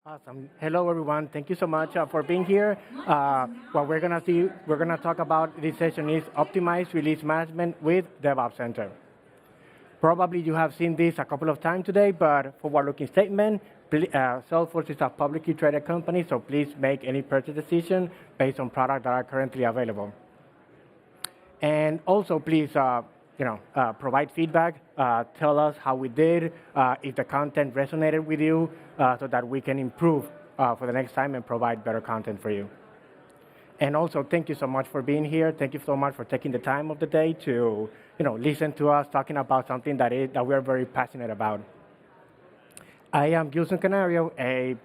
Awesome. Hello, everyone. Thank you so much for being here. What we're gonna talk about this session is optimized release management with DevOps Center. Probably you have seen this a couple of times today, but forward-looking statement, Salesforce is a publicly traded company, so please make any purchase decision based on products that are currently available. And also, please, provide feedback. Tell us how we did, if the content resonated with you, so that we can improve for the next time and provide better content for you. And also, thank you so much for being here. Thank you so much for taking the time of the day to, listen to us talking about something that we are very passionate about. I am Gilson Canario, a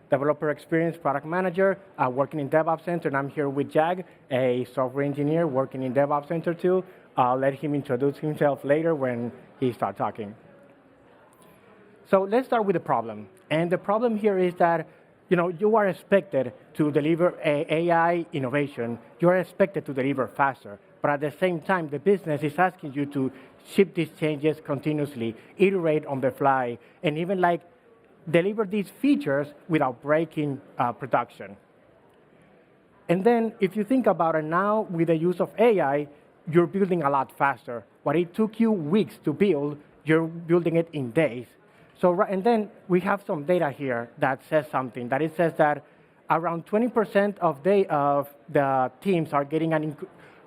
developer experience product manager working in DevOps Center, and I'm here with Jag, a software engineer working in DevOps Center too. I'll let him introduce himself later when he starts talking. So let's start with the problem. And the problem here is that you are expected to deliver AI innovation. You are expected to deliver faster. But at the same time, the business is asking you to ship these changes continuously, iterate on the fly, and even deliver these features without breaking production. And then if you think about it now, with the use of AI, you're building a lot faster. What it took you weeks to build, you're building it in days. And then we have some data here that says something, that it says that around 20% of the teams are getting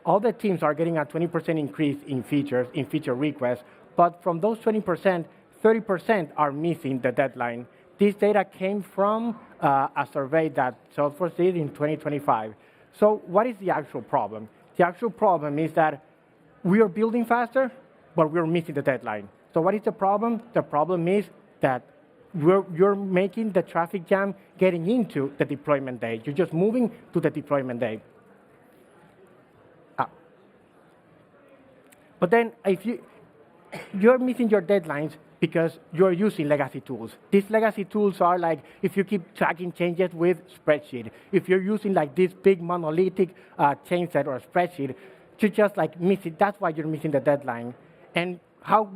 all the teams are getting a 20% increase in feature requests, but from those 20%, 30% are missing the deadline. This data came from a survey that Salesforce did in 2025. So what is the actual problem? The actual problem is that we are building faster, but we're missing the deadline. So what is the problem? The problem is that you're making the traffic jam getting into the deployment day. You're just moving to the deployment day. But then if you're missing your deadlines because you're using legacy tools. These legacy tools are like if you keep tracking changes with spreadsheet. If you're using this big monolithic change set or spreadsheet, you just miss it. That's why you're missing the deadline. And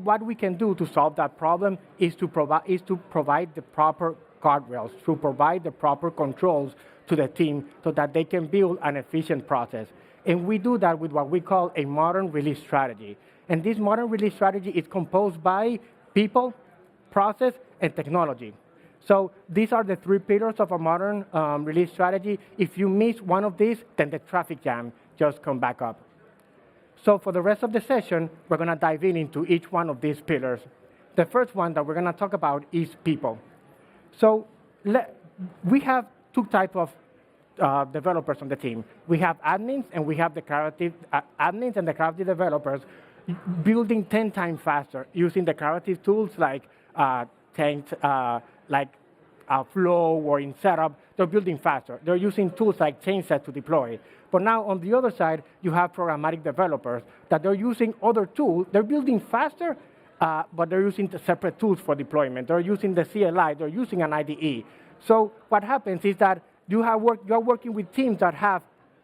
what we can do to solve that problem is to provide the proper guardrails, to provide the proper controls to the team so that they can build an efficient process. And we do that with what we call a modern release strategy. And this modern release strategy is composed by people, process, and technology. So these are the three pillars of a modern release strategy. If you miss one of these, then the traffic jam just come back up. So for the rest of the session, we're going to dive into each one of these pillars. The first one that we're going to talk about is people. So we have two types of developers on the team. We have admins, and we have the declarative admins and declarative developers building 10 times faster using declarative tools like Flow or in Setup. They're building faster. They're using tools like ChangeSet to deploy. But now on the other side, you have programmatic developers that they're using other tools. They're building faster, but they're using the separate tools for deployment. They're using the CLI. They're using an IDE. So what happens is that you're working with teams that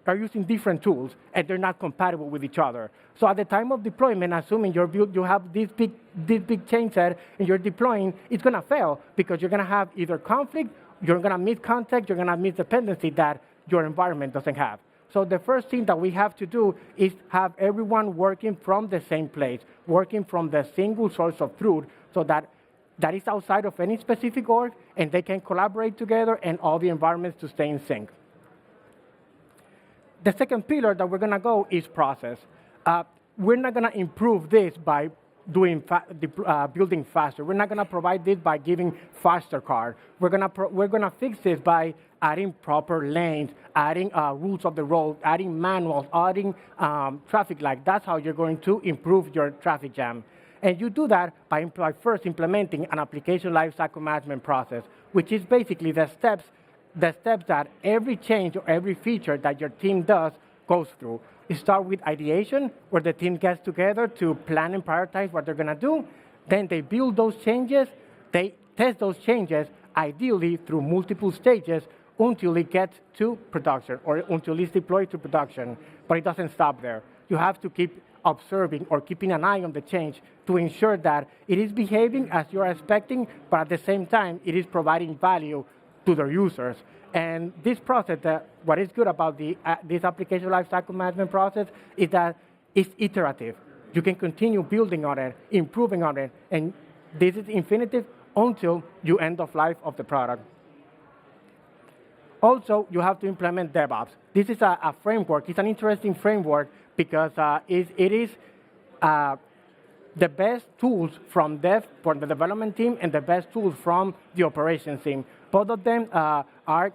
are using different tools, and they're not compatible with each other. So at the time of deployment, assuming you have this big change set and you're deploying, it's going to fail because you're going to have either conflict, you're going to miss context, you're going to miss dependency that your environment doesn't have. So the first thing that we have to do is have everyone working from the same place, working from the single source of truth, so that is outside of any specific org, and they can collaborate together and all the environments to stay in sync. The second pillar that we're going to go is process. We're not going to improve this by building faster. We're not going to provide this by giving faster card. We're going to fix this by adding proper lanes, adding rules of the road, adding manuals, adding traffic light. That's how you're going to improve your traffic jam. And you do that by first implementing an application lifecycle management process, which is basically the steps that every change or every feature that your team does goes through. You start with ideation, where the team gets together to plan and prioritize what they're going to do. Then they build those changes. They test those changes, ideally through multiple stages, until it gets to production or until it's deployed to production. But it doesn't stop there. You have to keep observing or keeping an eye on the change to ensure that it is behaving as you're expecting, but at the same time, it is providing value to their users. And this process, what is good about this application lifecycle management process is that it's iterative. You can continue building on it, improving on it, and this is infinitive until you end of life of the product. Also, you have to implement DevOps. This is a framework. It's an interesting framework because it is the best tools from for the development team and the best tools from the operations team. Both of them are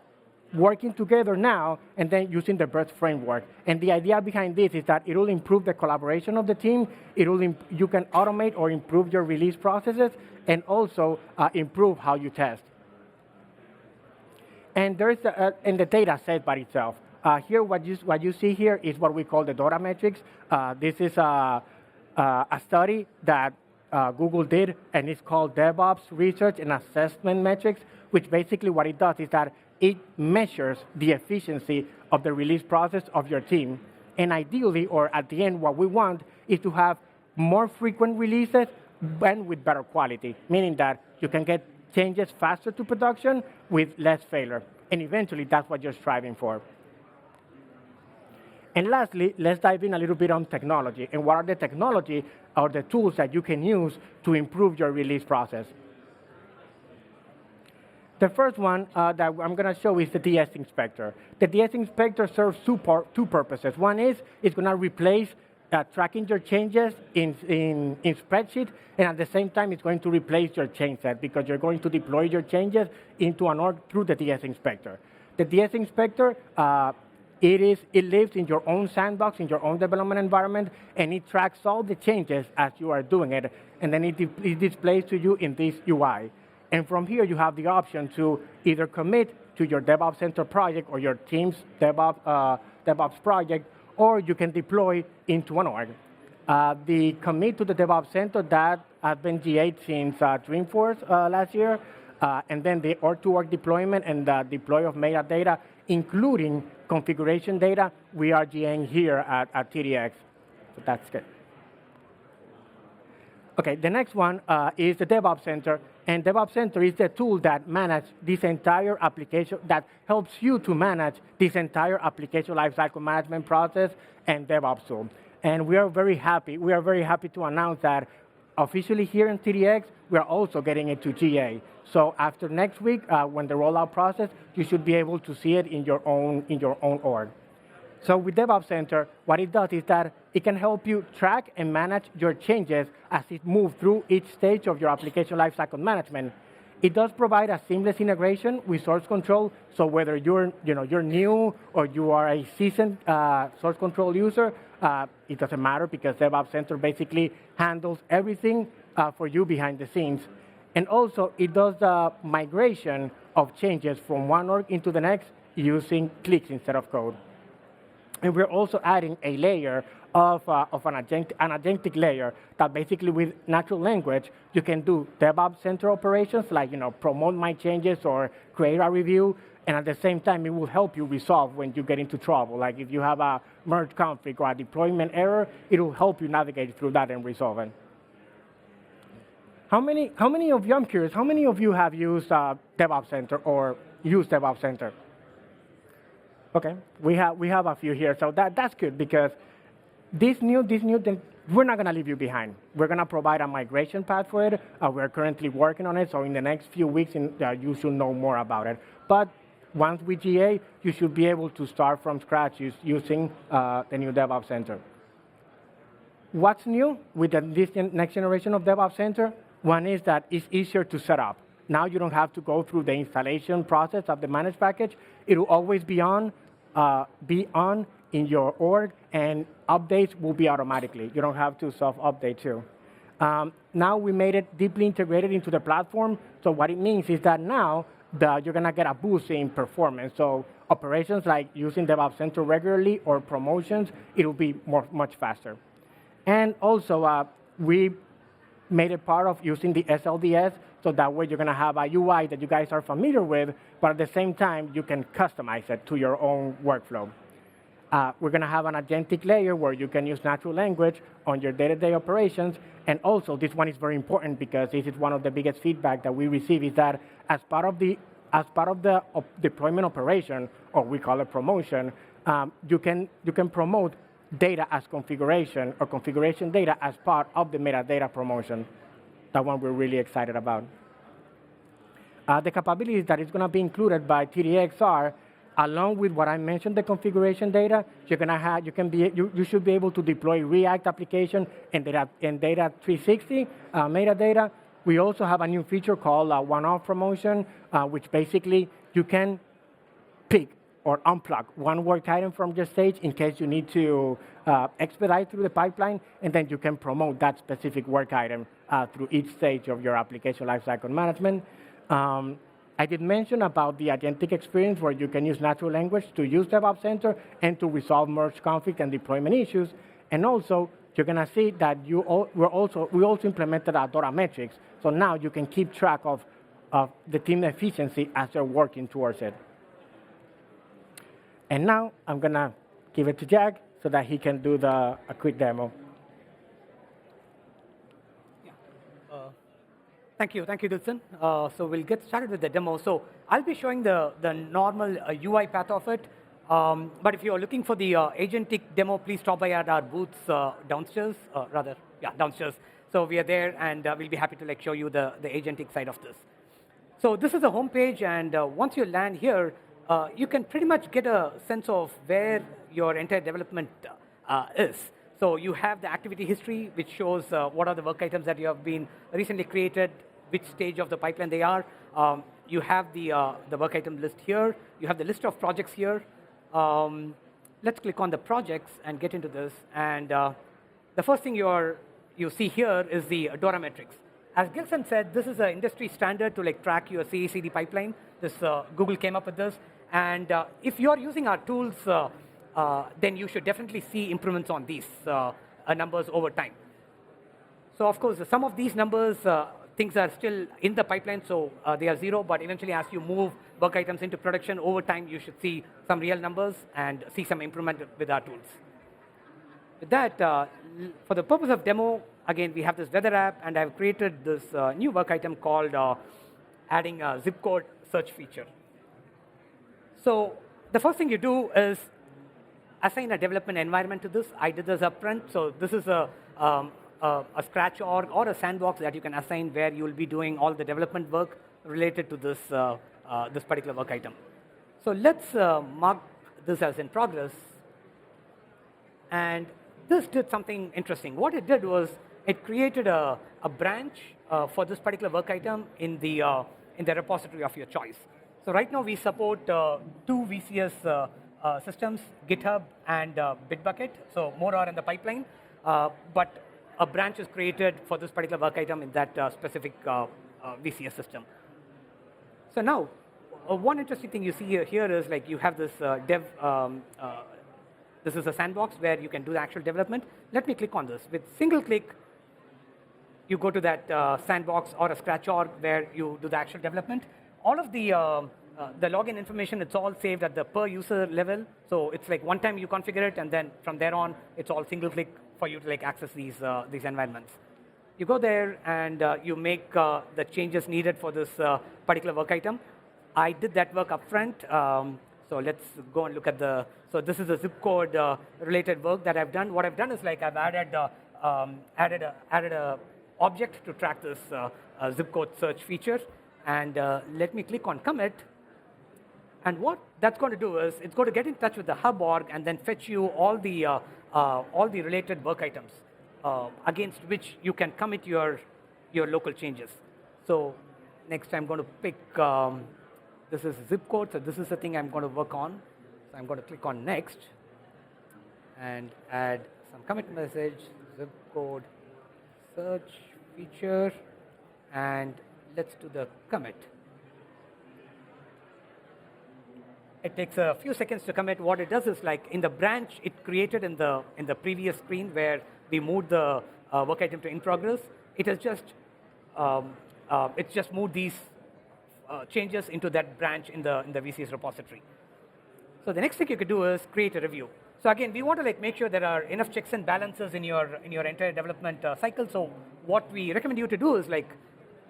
working together now and then using the BERT framework. And the idea behind this is that it will improve the collaboration of the team. You can automate or improve your release processes and also improve how you test. And there is and the data set by itself. Here, what you see here is what we call the data metrics. This is a study that Google did, and it's called DevOps Research and Assessment Metrics, which basically what it does is that it measures the efficiency of the release process of your team. And ideally, or at the end, what we want is to have more frequent releases and with better quality, meaning that you can get changes faster to production with less failure. And eventually, that's what you're striving for. And lastly, let's dive in a little bit on technology. And what are the technology or the tools that you can use to improve your release process? The first one that I'm going to show is the DS Inspector. The DS Inspector serves two purposes. One is it's going to replace tracking your changes in spreadsheet, and at the same time, it's going to replace your change set because you're going to deploy your changes into an org through the DS Inspector. The DS Inspector, it lives in your own sandbox, in your own development environment, and it tracks all the changes as you are doing it, and then it displays to you in this UI. And from here, you have the option to either commit to your DevOps Center project or your team's DevOps project, or you can deploy into an org. The commit to the DevOps Center, that has been GA'd since Dreamforce last year, and then the org-to-org deployment and the deploy of metadata, including configuration data, we are GAing here at TDX. So that's good. Okay, the next one is the DevOps Center. And DevOps Center is the tool that manages this entire application, that helps you to manage this entire application lifecycle management process and DevOps tool. And we are very happy to announce that officially here in TDX, we are also getting it to GA. So after next week, when the rollout process, you should be able to see it in your own org. So with DevOps Center, what it does is that it can help you track and manage your changes as it moves through each stage of your application lifecycle management. It does provide a seamless integration with source control, so whether you're new or you are a seasoned source control user, it doesn't matter because DevOps Center basically handles everything for you behind the scenes. And also, it does the migration of changes from one org into the next using clicks instead of code. And we're also adding a layer of an agentic layer that basically with natural language, you can do DevOps Center operations like promote my changes or create a review. And at the same time, it will help you resolve when you get into trouble. Like if you have a merge conflict or a deployment error, it will help you navigate through that and resolve it. How many of you, I'm curious, how many of you have used DevOps Center or used DevOps Center? Okay, we have a few here, so that's good because this new, we're not going to leave you behind. We're going to provide a migration path for it. We're currently working on it, so in the next few weeks, you should know more about it. But once we GA, you should be able to start from scratch using the new DevOps Center. What's new with this next generation of DevOps Center? One is that it's easier to set up. Now you don't have to go through the installation process of the managed package. It will always be on in your org, and updates will be automatically. You don't have to self-update too. Now we made it deeply integrated into the platform. So what it means is that now you're going to get a boost in performance. So operations like using DevOps Center regularly or promotions, it will be much faster. And also, we made it part of using the SLDS, so that way you're going to have a UI that you guys are familiar with, but at the same time, you can customize it to your own workflow. We're going to have an agentic layer where you can use natural language on your day-to-day operations. And also, this one is very important because this is one of the biggest feedback that we receive is that as part of the deployment operation, or we call it promotion, you can promote data as configuration or configuration data as part of the metadata promotion. That one we're really excited about. The capabilities that is going to be included by TDX are, along with what I mentioned, the configuration data, you should be able to deploy React application and data 360 metadata. We also have a new feature called one-off promotion, which basically you can pick or unplug one work item from your stage in case you need to expedite through the pipeline, and then you can promote that specific work item through each stage of your application lifecycle management. I did mention about the agentic experience where you can use natural language to use DevOps Center and to resolve merge conflict and deployment issues. And also, you're going to see that we also implemented our Dora metrics. So now you can keep track of the team efficiency as they're working towards it. And now I'm going to give it to Jack so that he can do a quick demo. Thank you, Dilson. So we'll get started with the demo. So I'll be showing the normal UI path of it. But if you're looking for the agentic demo, please stop by at our booths downstairs, downstairs. So we are there, and we'll be happy to show you the agentic side of this. So this is the home page, and once you land here, you can pretty much get a sense of where your entire development is. So you have the activity history, which shows what are the work items that you have been recently created, which stage of the pipeline they are. You have the work item list here. You have the list of projects here. Let's click on the projects and get into this. And the first thing you see here is the Dora metrics. As Gilson said, this is an industry standard to track your CI/CD pipeline. Google came up with this. And if you're using our tools, then you should definitely see improvements on these numbers over time. So of course, some of these numbers, things are still in the pipeline, so they are 0, but eventually as you move work items into production over time, you should see some real numbers and see some improvement with our tools. With that, for the purpose of demo, again, we have this weather app, and I've created this new work item called adding a zip code search feature. So the first thing you do is assign a development environment to this. I did this up front. So this is a Scratch org or a sandbox that you can assign where you will be doing all the development work related to this, this particular work item. So let's mark this as in progress. And this did something interesting. What it did was it created a branch for this particular work item in the repository of your choice. So right now we support 2 VCS systems, GitHub and Bitbucket. So more are in the pipeline, but a branch is created for this particular work item in that specific VCS system. So now, one interesting thing you see here is you have this this is a sandbox where you can do the actual development. Let me click on this. With single click, you go to that sandbox or a Scratch org where you do the actual development. All of the login information, it's all saved at the per user level. So it's one time you configure it, and then from there on, it's all single click for you to access these environments. You go there and you make the changes needed for this particular work item. I did that work up front. So let's go and look at so this is a zip code related work that I've done. What I've done is I've added a object to track this zip code search feature. And let me click on commit. And what that's going to do is it's going to get in touch with the hub org and then fetch you all the related work items against which you can commit your local changes. So next I'm going to pick, this is zip code, so this is the thing I'm going to work on. So I'm going to click on next and add some commit message, zip code search feature, and let's do the commit. It takes a few seconds to commit. What it does is in the branch it created in the previous screen where we moved the work item to in progress. It has just it's just moved these changes into that branch in the VCS repository. So the next thing you could do is create a review. So again, we want to like make sure there are enough checks and balances in your entire development cycle. So what we recommend you to do is like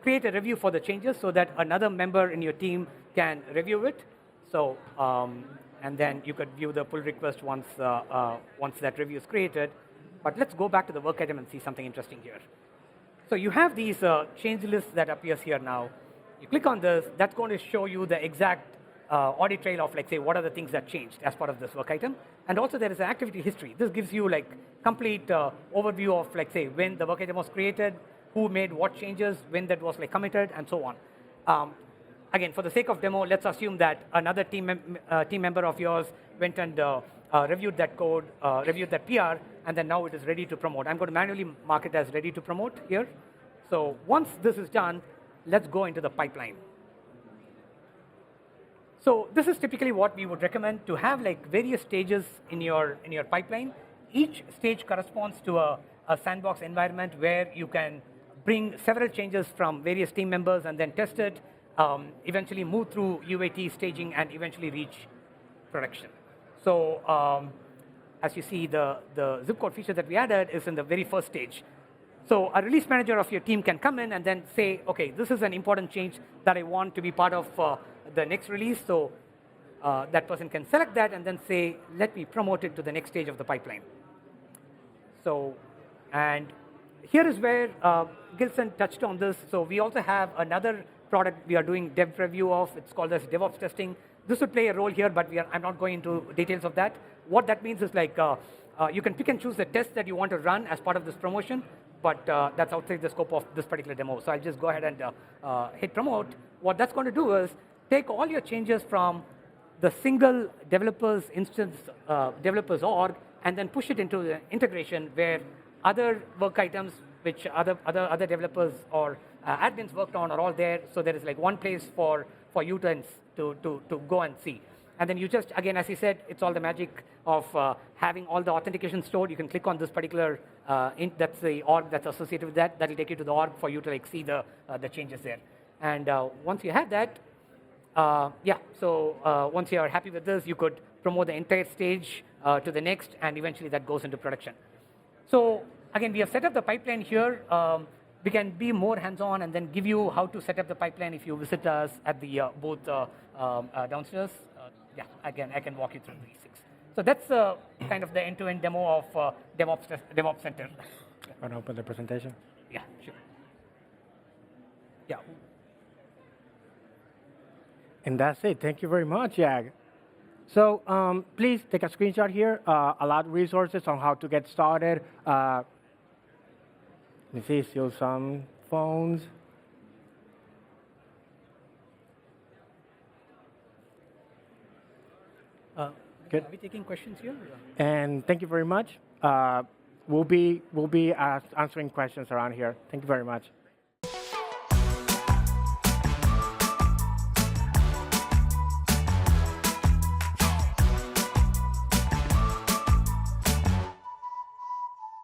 create a review for the changes so that another member in your team can review it. So and then you could view the pull request once that review is created. But let's go back to the work item and see something interesting here. So you have these change lists that appears here now. You click on this, that's going to show you the exact audit trail of like say what are the things that changed as part of this work item. And also there is an activity history. This gives you like complete overview of like say when the work item was created, who made what changes, when that was like committed, and so on. Again, for the sake of demo, let's assume that another team member of yours went and reviewed that code, reviewed that PR, and then now it is ready to promote. I'm going to manually mark it as ready to promote here. So once this is done, let's go into the pipeline. So this is typically what we would recommend to have like various stages in your pipeline. Each stage corresponds to a sandbox environment where you can bring several changes from various team members and then test it, eventually move through UAT staging and eventually reach production. So as you see, the zip code feature that we added is in the very first stage. So a release manager of your team can come in and then say, okay, this is an important change that I want to be part of the next release. So that person can select that and then say, let me promote it to the next stage of the pipeline. So, and here is where Gilson touched on this. So we also have another product we are doing dev review of. It's called as DevOps testing. This would play a role here, but I'm not going into details of that. What that means is like you can pick and choose the test that you want to run as part of this promotion, but that's outside the scope of this particular demo. So I'll just go ahead and hit promote. What that's going to do is take all your changes from the single developers instance, developers org, and then push it into the integration where other work items which other developers or admins worked on are all there. So there is like one place for you to go and see. And then you just, again, as he said, it's all the magic of having all the authentication stored. You can click on this particular, that's the org that's associated with that. That'll take you to the org for you to like see the changes there. And once you have that, once you are happy with this, you could promote the entire stage to the next, and eventually that goes into production. So again, we have set up the pipeline here. We can be more hands-on and then give you how to set up the pipeline if you visit us at the booth downstairs. Again, I can walk you through these things. So that's kind of the end-to-end demo of DevOps Center. Want to open the presentation? Yeah, sure. Yeah. And that's it. Thank you very much, Jag. So please take a screenshot here. A lot of resources on how to get started. Let me see, still some phones. Good. Are we taking questions here? And thank you very much. We'll be answering questions around here. Thank you very much.